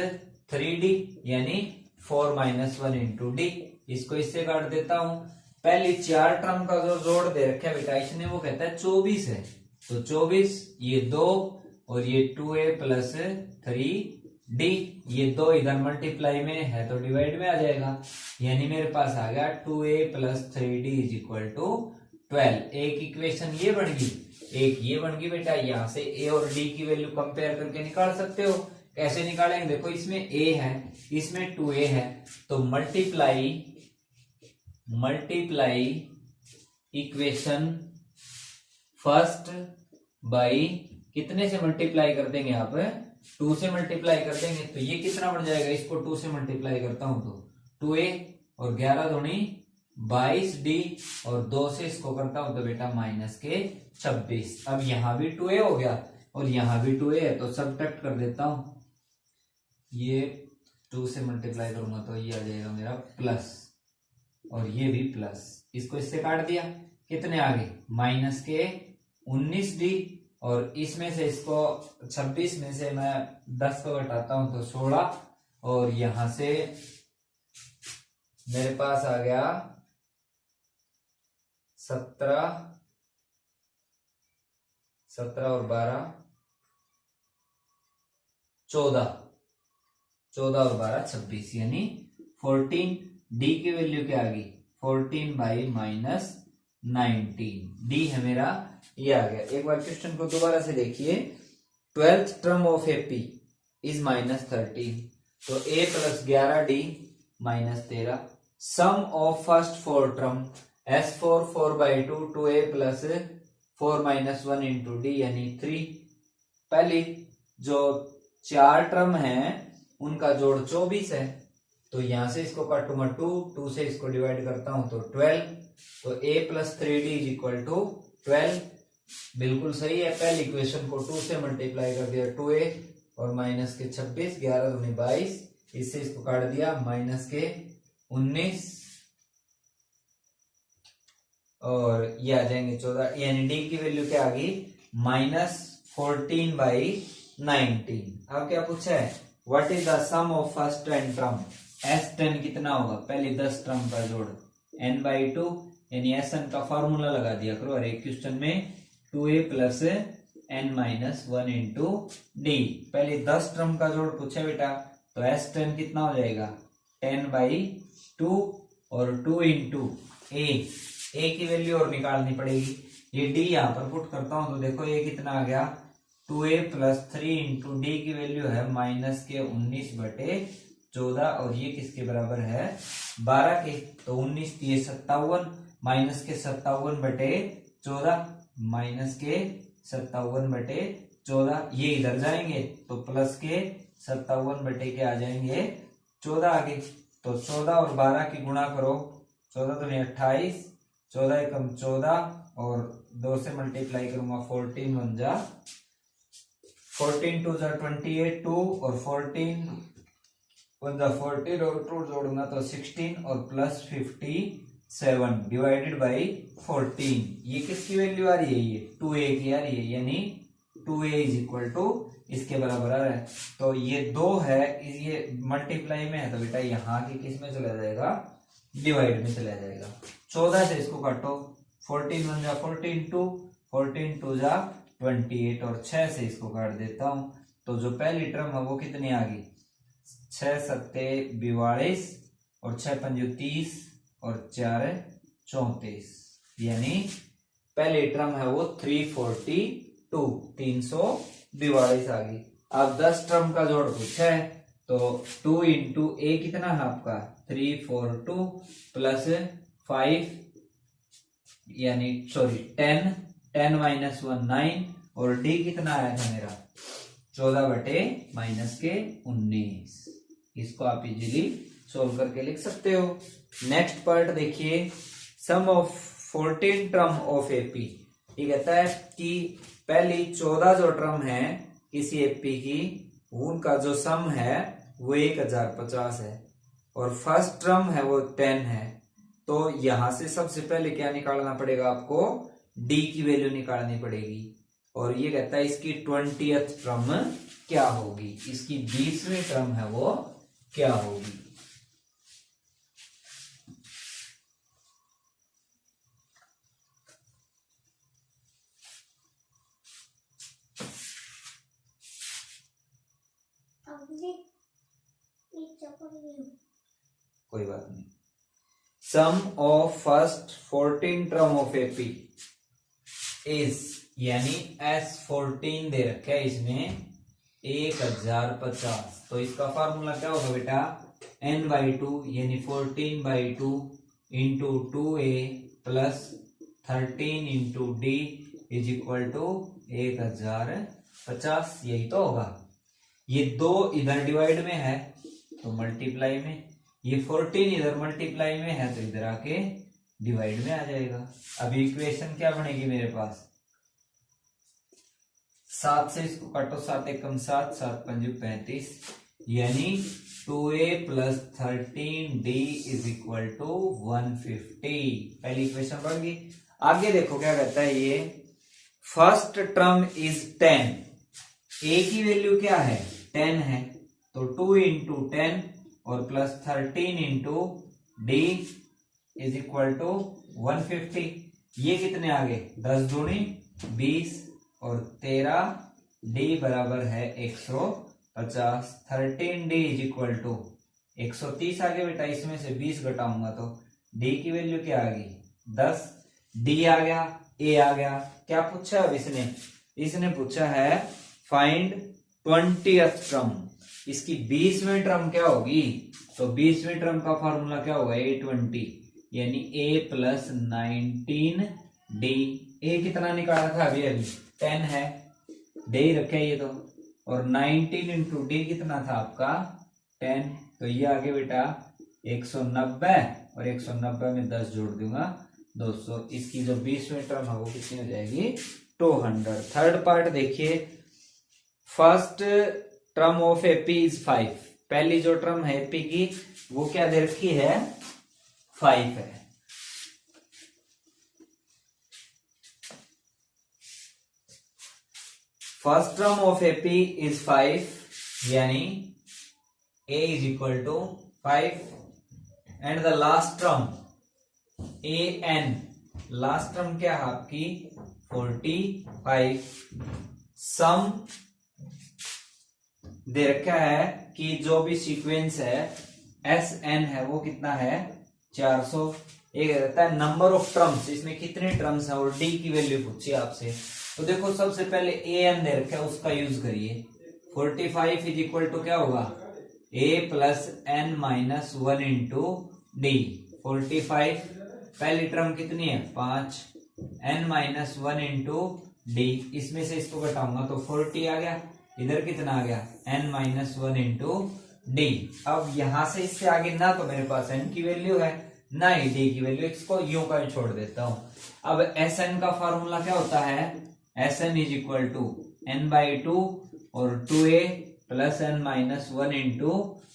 3d यानी 4-1 इंटू डी। इसको इससे काट देता हूं। पहली 4 टर्म का जो जोड़ दे रखा है बेटा इसने वो कहता है 24 है, तो 24 ये 2 और ये 2a प्लस 3d, ये 2 इधर मल्टीप्लाई में है तो डिवाइड में आ जाएगा, यानी मेरे पास आ गया 2a plus 3d is equal to 12। एक इक्वेशन ये बन गई, एक ये बन गई बेटा। यहां से a और d की वैल्यू कंपेयर करके निकाल सकते हो। कैसे निकालेंगे, देखो इसमें a है इसमें 2a है, तो मल्टीप्लाई इक्वेशन फर्स्ट बाई कितने से मल्टीप्लाई कर देंगे आप 2 से मल्टीप्लाई कर देंगे, तो ये कितना बन जाएगा, इसको 2 से मल्टीप्लाई करता हूं तो 2a और 11 दूनी 22d और 2 से इसको करता हूं तो बेटा -26। अब यहां भी 2a हो गया और यहां भी 2a है तो सब्ट्रैक्ट कर देता हूं, ये 2 से मल्टीप्लाई करूंगा तो ये आ जाएगा मेरा प्लस और ये भी प्लस। इसको इससे काट दिया, कितने आगे -19d और इसमें से इसको 26 में से मैं 10 को घटाता हूं तो 16 और यहां से मेरे पास आ गया 17 और 12 14 और 12 26 यानी 14। डी की वैल्यू क्या आ गई 14/-19, डी है मेरा ये आ गया। एक बार क्वेश्चन को दोबारा से देखिए। 12th term of AP is -13, तो a plus 11d -13। Sum of first 4 term S4 4/2 2a plus 4-1 into D यानी 3। पहली जो 4 टर्म है उनका जोड़ 24 है, तो यहां से इसको काटूंगा 2 से इसको डिवाइड करता हूं तो 12, तो a plus 3d is equal to 12। बिल्कुल सही है, पहली इक्वेशन को 2 से मल्टीप्लाई कर दिया 2a और -26, 11 दूनी 22, इससे इसको काट दिया -19 और ये आ जाएंगे 14, यानी डी की वैल्यू क्या आ गई -14/19। अब क्या पूछा है, what is the sum of first 10 term. S10 कितना होगा, पहले 10 टर्म का जोड़ n/2 यानी Sn का फॉर्मूला लगा दिया करो हर एक क्वेश्चन में 2a plus n-1 into D. पहले 10 टर्म का जोड़ पूछा बेटा तो S10 कितना हो जाएगा 10/2 और 2 इंटू a की वैल्यू और निकालनी पड़ेगी। ये d यहाँ पर पुट करता हूं तो देखो ये कितना आ गया 2a प्लस 3 इंटू डी की वैल्यू है -19/14 और ये किसके बराबर है 12 के, तो 19 57 माइनस के 57/14, माइनस के 57/14, ये इधर जाएंगे तो प्लस के 57 के आ जाएंगे 14 आगे। तो 14 और 12 की गुणा करो, 14 तो 28, 14 एकम 14 और 2 से मल्टीप्लाई करूंगा 14 1 जा 14 2 जा 28 2 और 14 1 जा 14 और 2 जोड़ूंगा तो 16 और प्लस 57 डिवाइडेड बाई 14। ये किसकी वैल्यू आ रही है? ये 2a की आ रही है, यानी 2a इज इक्वल टू इसके बराबर आ रहा है। तो ये 2 है, ये मल्टीप्लाई में है तो बेटा यहाँ की किस में चला जाएगा? डिवाइड में चला जाएगा। 14 से इसको काटो, 14 1 जा 14 2, 14 2 जा 28 और 6 से इसको काट देता हूं तो जो पहली टर्म है वो कितनी आ गई? 6 सत्ते 42 और 6 पंजे 30 और 4 34, यानी पहली टर्म है वो 342 342 आ गई। अब 10 टर्म का जोड़ पूछा है तो 2 इंटू ए कितना है आपका? 342 प्लस 5 यानी सॉरी 10 10 माइनस 1 9 और डी कितना आया था मेरा? 14/-19। इसको आप इजीली सोल्व करके लिख सकते हो। नेक्स्ट पार्ट देखिए, सम ऑफ 14 टर्म ऑफ एपी। ये कहता है कि पहली 14 जो टर्म है किसी एपी की, उनका जो सम है वो 1050 है और फर्स्ट टर्म है वो 10 है। तो यहां से सबसे पहले क्या निकालना पड़ेगा आपको? डी की वैल्यू निकालनी पड़ेगी। और ये कहता है इसकी 20th टर्म क्या होगी, इसकी 20वीं टर्म है वो क्या होगी। कोई बात नहीं। Sum of first 14 term of AP is, यानी S14 दे रखा है इसमें 1050। तो इसका फार्मूला क्या होगा बेटा? n/2 यानी 14/2 into 2a plus 13 into D is equal to 1050। यही तो होगा। ये 2 इधर डिवाइड में है तो मल्टीप्लाई में, ये 14 इधर मल्टीप्लाई में है तो इधर आके डिवाइड में आ जाएगा। अब इक्वेशन क्या बनेगी मेरे पास? 7 से इसको काटो, 7 एकम 7 7 पंजे 35, यानी 2a plus 13d is equal to 150। पहली इक्वेशन बन गई। आगे देखो क्या कहता है ये, फर्स्ट टर्म इज 10, a की वैल्यू क्या है? 10 है, तो 2 इंटू 10 और plus 13 into D is equal to 150। ये कितने आ गए? 10 दूनी 20 और 13 डी बराबर है 150। 13 डी इज इक्वल टू 130 आ गया बेटा। इसमें से 20 घटाऊंगा तो डी की वैल्यू क्या आ गई? 10। डी आ गया, ए आ गया। क्या पूछा अब इसने पूछा है फाइंड 20th टर्म। इसकी 20वीं टर्म क्या होगी? तो 20वीं टर्म का फॉर्मूला क्या होगा? A20 यानी a प्लस 19d। ए कितना निकाला था अभी? 10 है, दे ही रखे ये तो। और 19 इंटू डी कितना था आपका? 10। तो ये आगे बेटा 190 और 190 में 10 जोड़ दूंगा 200। इसकी जो 20वीं टर्म है वो कितनी हो जाएगी? 200। थर्ड पार्ट देखिए, first term of AP is 5। पहली जो टर्म है एपी की वो क्या दे रखी है? 5 है। First term of AP is 5, यानी a is equal to 5 and the last term an, last term क्या है आपकी? 45। सम दे रखा है कि जो भी सीक्वेंस है Sn है वो कितना है? 400। एक रहता है नंबर ऑफ टर्म्स, इसमें कितने टर्म्स है और डी की वैल्यू पूछी आपसे। तो देखो सबसे पहले an दे रखा है उसका यूज करिए। 45 इज इक्वल टू क्या होगा? a plus n minus 1 into D. 45 पहली टर्म कितनी है 5, n-1 इंटू डी, इसमें से इसको घटाऊंगा तो 40 आ गया, इधर कितना आ गया n-1 इंटू डी। अब यहां से इससे आगे ना तो मेरे पास n की वैल्यू है ना ही डी की वैल्यू, इसको यूं का छोड़ देता हूं। अब Sn का फॉर्मूला क्या होता है, Sn is equal to n/2 और 2a plus n-1 into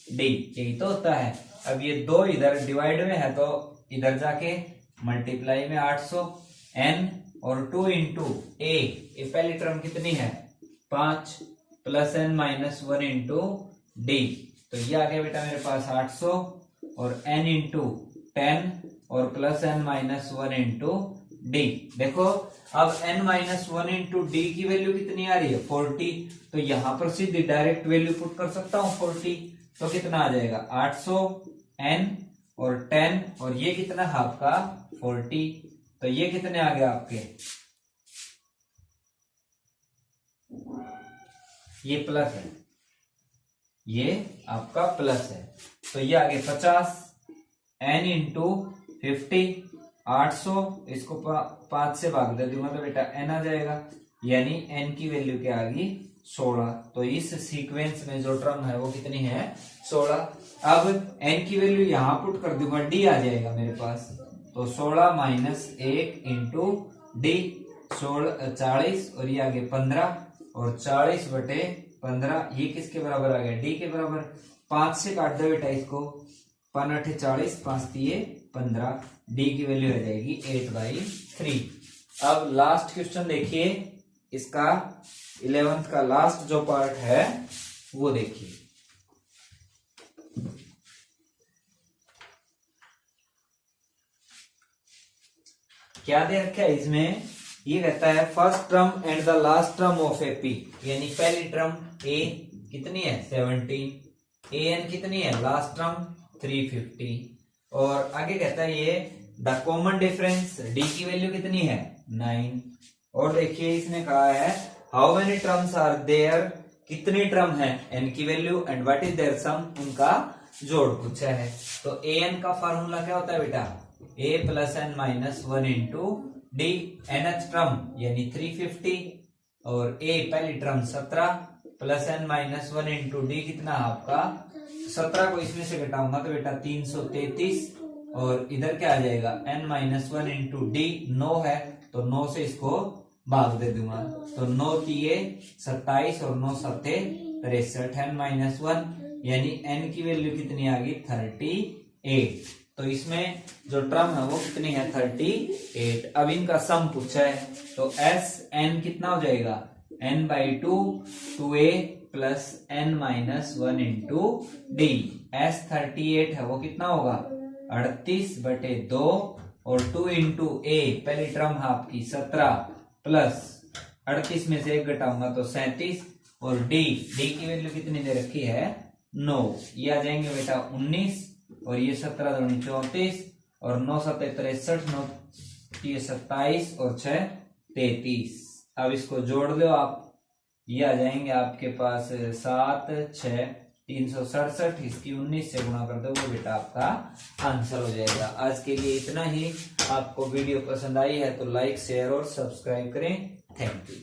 D, यही तो होता है। अब ये दो इधर डिवाइड में है तो इधर जाके मल्टीप्लाई में 800, n और 2 इंटू a, ये पहली टर्म कितनी है 5 प्लस n-1 इंटू डी, तो ये आ गया बेटा मेरे पास 800 और n इंटू 10 और प्लस n-1 इंटू डी। देखो अब n-1 इंटू डी की वैल्यू कितनी आ रही है 40, तो यहां पर सीधी डायरेक्ट वैल्यू पुट कर सकता हूं 40, तो कितना आ जाएगा 800 n और 10 और ये कितना है आपका 40, तो ये कितने आ गए आपके, ये प्लस है, ये आपका प्लस है, तो ये आगे 50 n इंटू 50, 800 इसको 5 से भाग दे दूंगा तो बेटा n आ जाएगा, यानी n की वैल्यू क्या आ गई 16। तो इस सीक्वेंस में जो टर्म है वो कितनी है 16। अब n की वैल्यू यहां पुट कर दूंगा, d आ जाएगा मेरे पास, तो 16 माइनस 1 इंटू डी, 40 और ये आगे 15 और 40 बटे 15, ये किसके बराबर आ गया d के बराबर। 5 से काट दो बेटा इसको, 5 × 40, 5 × 15, डी की वैल्यू आ जाएगी 8/3। अब लास्ट क्वेश्चन देखिए, इसका 11th का लास्ट जो पार्ट है वो देखिए। क्या दे रखा है इसमें, ये कहता है first term and the last term of A P, यानी पहली टर्म a कितनी है 17, an कितनी है लास्ट टर्म 350, और आगे कहता है ये द कॉमन डिफरेंस d की वैल्यू कितनी है 9, और देखिए इसने कहा है how many terms are there, कितनी टर्म है n की value and what is their sum, उनका जोड़ पूछा है। तो an का फॉर्मूला क्या होता है बेटा a plus n-1 into D, nth term यानी 350 और a पहली term 17 plus n-1 into D कितना आपका 17 को इसमें से घटाऊंगा तो बेटा 333, और इधर क्या आ जाएगा n-1 इंटू डी 9 है तो 9 से इसको भाग दे दूंगा, तो 9 × 27 और 9 × 63 n-1, यानी n की वैल्यू कितनी आ गई 38। तो इसमें जो टर्म है वो कितनी है 38। अब इनका सम पूछा है तो s n कितना हो जाएगा n/2 2a plus n-1 into D, s 38 है वो कितना होगा 38/2 और 2 इंटू a पहली टर्म है आपकी 17 प्लस 38 में से 1 घटाऊंगा तो 37, और d की वैल्यू कितनी दे रखी है 9, ये आ जाएंगे बेटा 19 और ये 17 दूनी 34 और 9 × 7 = 63, 9 ये 27 और 6 33। अब इसको जोड़ दो आप, ये आ जाएंगे आपके पास 7 6 367, इसकी 19 से गुणा कर दो वो बेटा आपका आंसर हो जाएगा। आज के लिए इतना ही। आपको वीडियो पसंद आई है तो लाइक शेयर और सब्सक्राइब करें। Thank you.